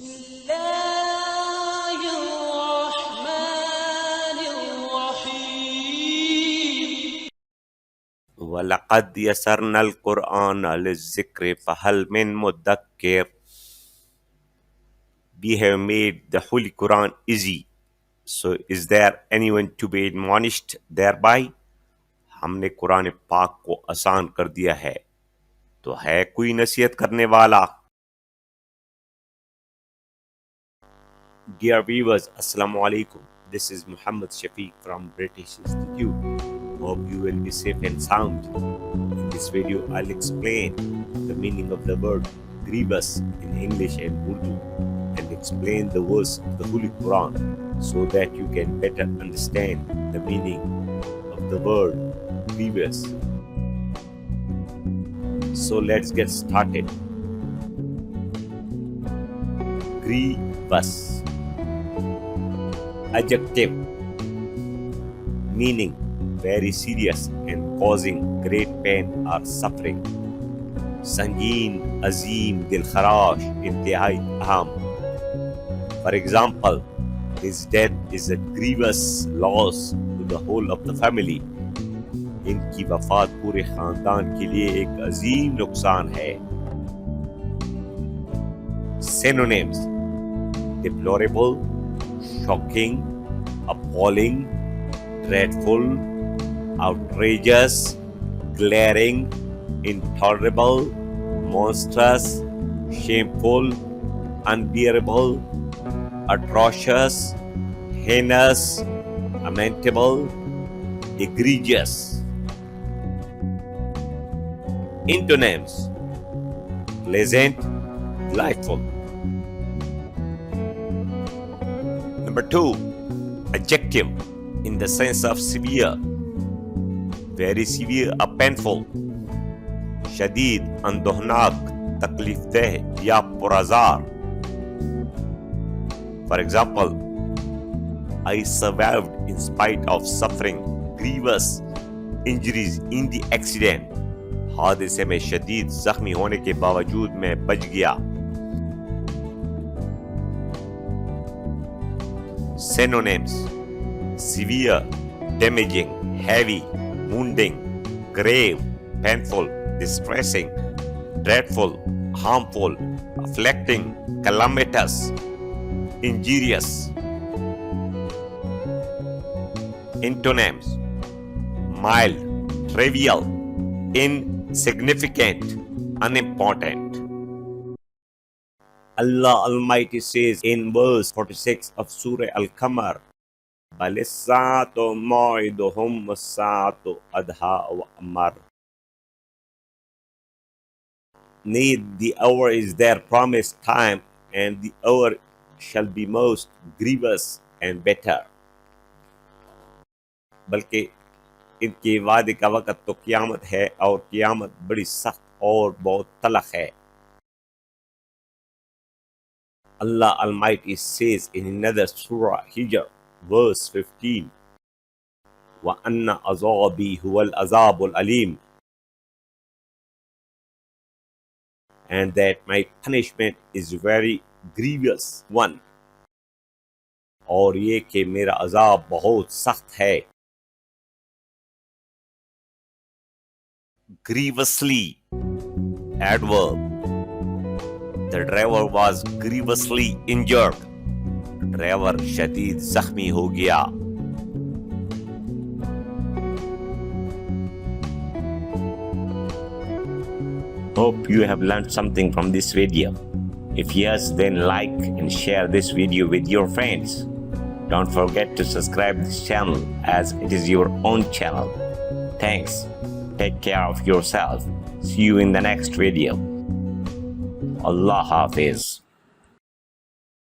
الله الرحمن الرحيم وَلَقَدْ يَسَّرْنَا الْقُرْآنَ لِلذِّكْرِ فَهَلْ مِن مُدَّكِّرٍ. We have made the Holy Quran easy. So is there anyone to be admonished thereby? हमने कुरान पाक को आसान कर दिया है, तो है कोई नसीहत करने वाला? Dear viewers, Assalamu alaikum. This is Muhammad Shafiq from British Institute. Hope you will be safe and sound. In this video, I'll explain the meaning of the word grievous in English and Urdu and explain the verse of the Holy Quran so that you can better understand the meaning of the word grievous. So let's get started. Grievous. Adjective, meaning very serious and causing great pain or suffering. संगीन, अजीम, दिलखराश, इंतहाई अहम. For example, his death is a grievous loss to the whole of the family. इनकी वफात पूरे खानदान के लिए एक अजीम नुकसान है. Synonyms: deplorable, shocking, appalling, dreadful, outrageous, glaring, intolerable, monstrous, shameful, unbearable, atrocious, heinous, lamentable, egregious. Antonyms: pleasant, delightful. Number 2, adjective, in the sense of severe, very severe or painful. शदीद, अंदोहनाक, तकलीफदेह या पुरज़ार. For example, I survived in spite of suffering grievous injuries in the accident. हादसे में शदीद जख्मी होने के बावजूद मैं बच गया. Synonyms: severe, damaging, heavy, wounding, grave, painful, distressing, dreadful, harmful, afflicting, calamitous, injurious. Antonyms: mild, trivial, insignificant, unimportant. Allah Almighty says in verse 46 of Surah Al-Qamar, "Balisatu ma'iduhum wasatu adha wa amar." Need the hour is their promised time, and the hour shall be most grievous and better. बल्कि इनके वादे का वक़्त तो क़यामत है, और क़यामत बड़ी सख्त और बहुत तलख़ है. Allah Almighty says in another surah, Hijr, verse 15, وَأَنَّ عَذَابِي هُوَ الْعَذَابُ الْأَلِيمُ, and that my punishment is very grievous one, और ये कि मेरा अज़ाब बहुत सख्त है. Grievously, adverb. The driver was grievously injured. Driver शदीद जख्मी हो गया. Hope you have learned something from this video. If yes, then like and share this video with your friends. Don't forget to subscribe this channel as it is your own channel. Thanks. Take care of yourself. See you in the next video. Allah Hafiz.